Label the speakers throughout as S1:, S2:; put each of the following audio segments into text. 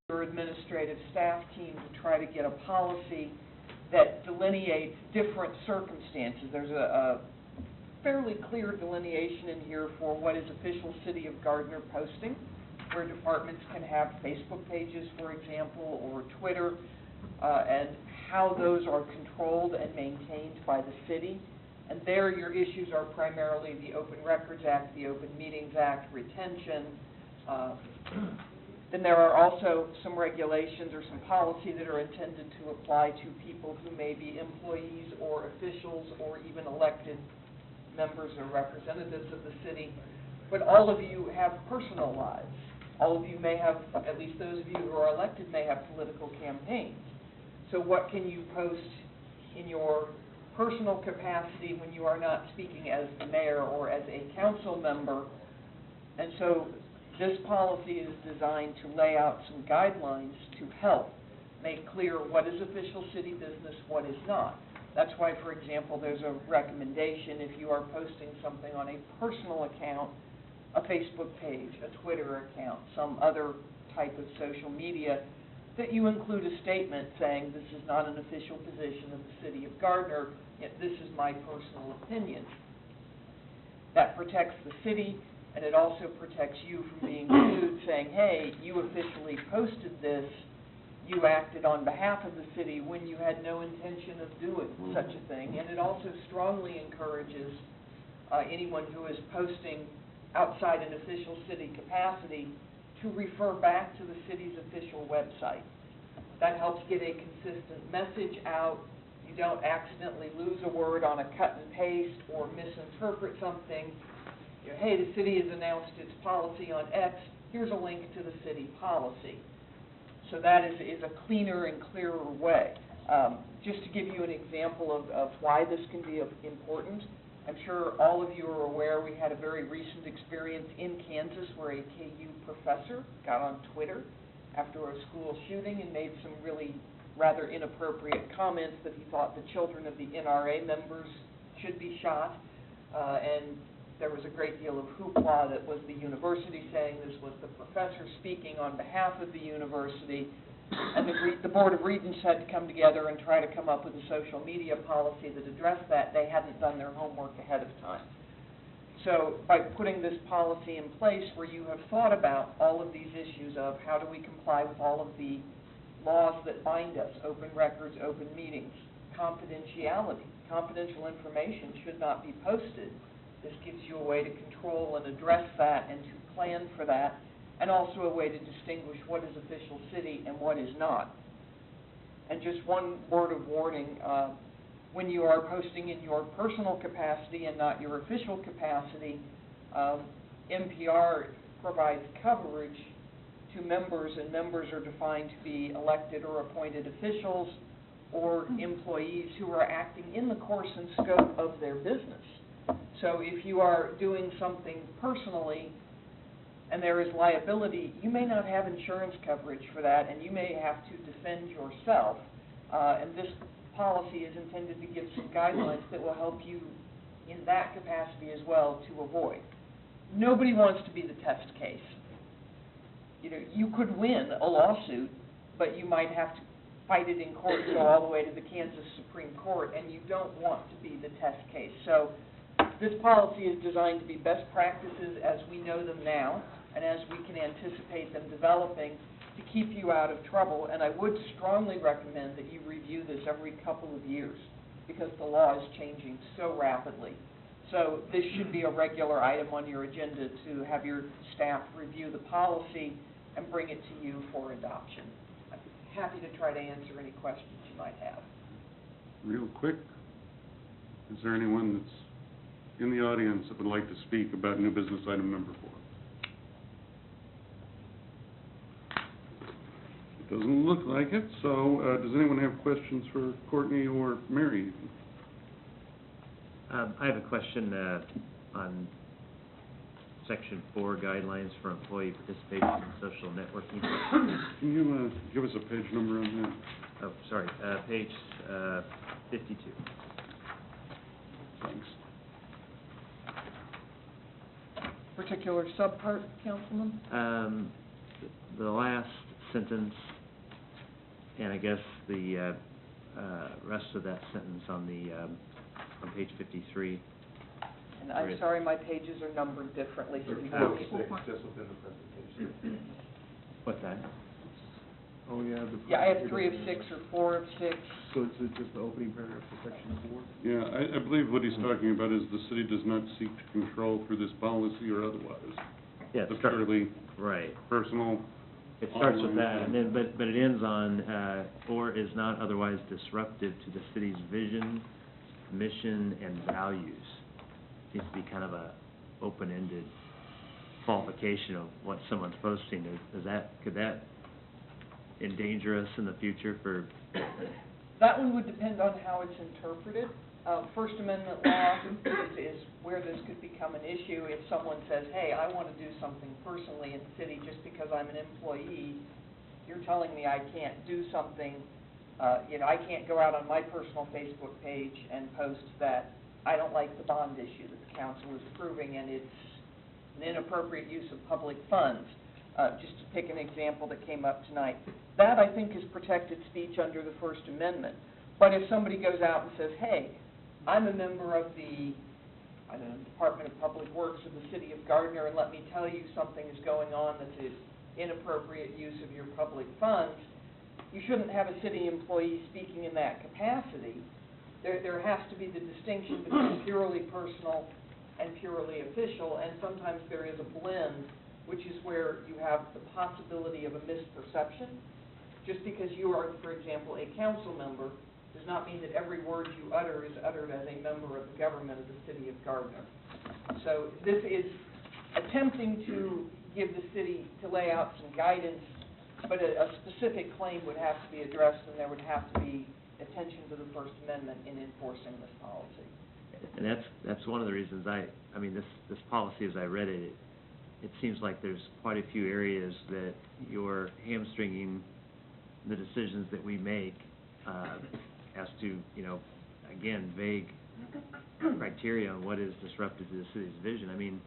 S1: your administrative staff team to try to get a policy that delineates different circumstances. There's a fairly clear delineation in here for what is official City of Gardner posting, where departments can have Facebook pages, for example, or Twitter, and how those are controlled and maintained by the city. And there your issues are primarily the Open Records Act, the Open Meetings Act, retention. Then there are also some regulations or some policy that are intended to apply to people who may be employees or officials or even elected members or representatives of the city. But all of you have personal lives. All of you may have, at least those of you who are elected, may have political campaigns. So what can you post in your personal capacity when you are not speaking as the mayor or as a council member? And so this policy is designed to lay out some guidelines to help make clear what is official city business, what is not. That's why, for example, there's a recommendation if you are posting something on a personal account, a Facebook page, a Twitter account, some other type of social media, that you include a statement saying this is not an official position of the City of Gardner, yet this is my personal opinion. That protects the city, and it also protects you from being sued, saying, hey, you officially posted this, you acted on behalf of the city when you had no intention of doing such a thing. And it also strongly encourages anyone who is posting outside an official city capacity to refer back to the city's official website. That helps get a consistent message out. You don't accidentally lose a word on a cut and paste or misinterpret something. You know, hey, the city has announced its policy on X. Here's a link to the city policy. So that is a cleaner and clearer way. Just to give you an example of why this can be important, I'm sure all of you are aware we had a very recent experience in Kansas where a KU professor got on Twitter after a school shooting and made some really rather inappropriate comments that he thought the children of the NRA members should be shot. And there was a great deal of hoopla that was the university saying this was the professor speaking on behalf of the university. And the Board of Regents had to come together and try to come up with a social media policy that addressed that. They hadn't done their homework ahead of time. So by putting this policy in place where you have thought about all of these issues of how do we comply with all of the laws that bind us, open records, open meetings, confidentiality, confidential information should not be posted. This gives you a way to control and address that and to plan for that, and also a way to distinguish what is official city and what is not. And just one word of warning, when you are posting in your personal capacity and not your official capacity, NPR provides coverage to members, and members are defined to be elected or appointed officials or employees who are acting in the course and scope of their business. So if you are doing something personally and there is liability, you may not have insurance coverage for that, and you may have to defend yourself. And this policy is intended to give some guidelines that will help you in that capacity as well to avoid. Nobody wants to be the test case. You know, you could win a lawsuit, but you might have to fight it in court, go all the way to the Kansas Supreme Court, and you don't want to be the test case. So this policy is designed to be best practices as we know them now and as we can anticipate them developing to keep you out of trouble. And I would strongly recommend that you review this every couple of years because the law is changing so rapidly. So this should be a regular item on your agenda to have your staff review the policy and bring it to you for adoption. I'm happy to try to answer any questions you might have.
S2: Real quick, is there anyone that's in the audience that would like to speak about new business item number 4? It doesn't look like it, so does anyone have questions for Courtney or Mary?
S3: I have a question on Section 4, Guidelines for Employee Participation in Social Networking.
S2: Can you give us a page number on that?
S3: Oh, sorry, page 52.
S2: Thanks.
S1: Particular subpart, Councilman?
S3: The last sentence, and I guess the rest of that sentence on on page 53.
S1: And I'm sorry, my pages are numbered differently, so you
S3: Oh.
S1: can...
S4: Just within the presentation.
S3: What's that?
S4: Oh, yeah.
S1: Yeah, I have 3 of 6 or 4 of 6.
S4: So it's just the opening paragraph for section 4?
S2: Yeah, I believe what he's talking about is the city does not seek to control through this policy or otherwise.
S3: Yeah,
S2: It's purely
S3: right.
S2: personal.
S3: It starts with that, and then, but it ends on, or is not otherwise disruptive to the city's vision, mission, and values. Seems to be kind of a open-ended qualification of what someone's posting. Could that endanger us in the future for?
S1: That one would depend on how it's interpreted. First Amendment law is where this could become an issue. If someone says, hey, I want to do something personally in the city just because I'm an employee, you're telling me I can't do something, I can't go out on my personal Facebook page and post that I don't like the bond issue that the council is approving and it's an inappropriate use of public funds. Just to pick an example that came up tonight. That, I think, is protected speech under the First Amendment. But if somebody goes out and says, hey, I'm a member of the, Department of Public Works of the City of Gardner, and let me tell you something is going on that's an inappropriate use of your public funds, you shouldn't have a city employee speaking in that capacity. There has to be the distinction between purely personal and purely official, and sometimes there is a blend, which is where you have the possibility of a misperception. Just because you are, for example, a council member, does not mean that every word you utter is uttered as a member of the government of the city of Gardner. So this is attempting to give the city, to lay out some guidance, but a specific claim would have to be addressed, and there would have to be attention to the First Amendment in enforcing this policy.
S3: And that's one of the reasons this policy, as I read it, it seems like there's quite a few areas that you're hamstringing the decisions that we make as to, again, vague criteria on what is disruptive to the city's vision. I mean,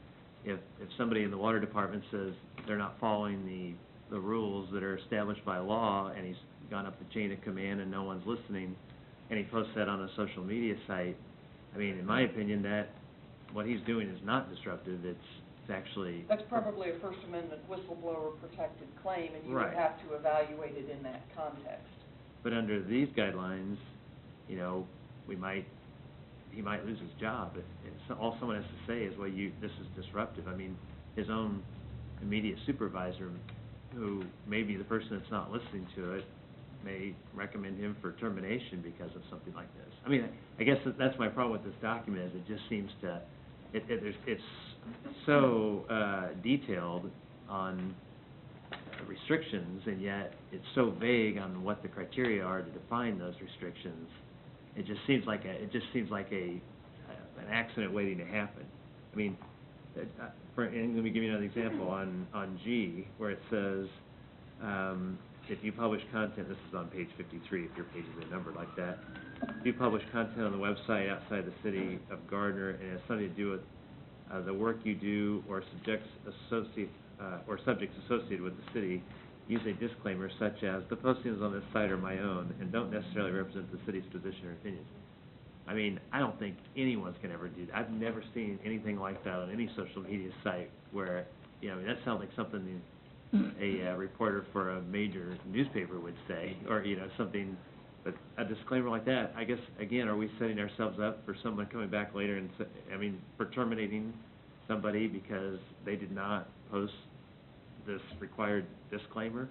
S3: if somebody in the water department says they're not following the rules that are established by law, and he's gone up the chain of command and no one's listening, and he posts that on a social media site, I mean, in my opinion, that what he's doing is not disruptive. It's actually...
S1: That's probably a First Amendment whistleblower protected claim, and you
S3: Right.
S1: would have to evaluate it in that context.
S3: But under these guidelines, he might lose his job. All someone has to say is, well, this is disruptive. I mean, his own immediate supervisor, who may be the person that's not listening to it, may recommend him for termination because of something like this. I mean, I guess that's my problem with this document, is it just seems to, it's so detailed on restrictions, and yet it's so vague on what the criteria are to define those restrictions. It just seems like an accident waiting to happen. I mean, and let me give you another example on G, where it says, if you publish content, this is on page 53, if your pages are numbered like that. If you publish content on the website outside the city of Gardner and it has something to do with the work you do or subjects associated with the city, use a disclaimer such as, the postings on this site are my own and don't necessarily represent the city's position or opinions. I mean, I don't think anyone's going to ever do that. I've never seen anything like that on any social media site where, that sounds like something a reporter for a major newspaper would say, or, something, but a disclaimer like that, I guess, again, are we setting ourselves up for someone coming back later and, for terminating somebody because they did not post this required disclaimer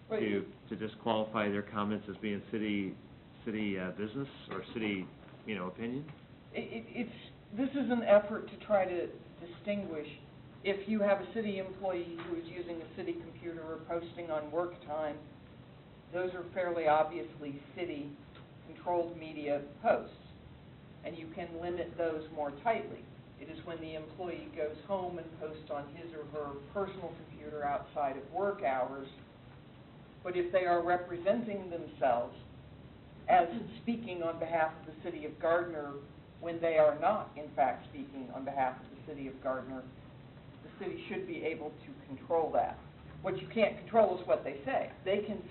S3: to disqualify their comments as being city business or city, opinion?
S1: This is an effort to try to distinguish. If you have a city employee who is using a city computer or posting on work time, those are fairly obviously city-controlled media posts, and you can limit those more tightly. It is when the employee goes home and posts on his or her personal computer outside of work hours. But if they are representing themselves as speaking on behalf of the city of Gardner when they are not, in fact, speaking on behalf of the city of Gardner, the city should be able to control that. What you can't control is what they say. They can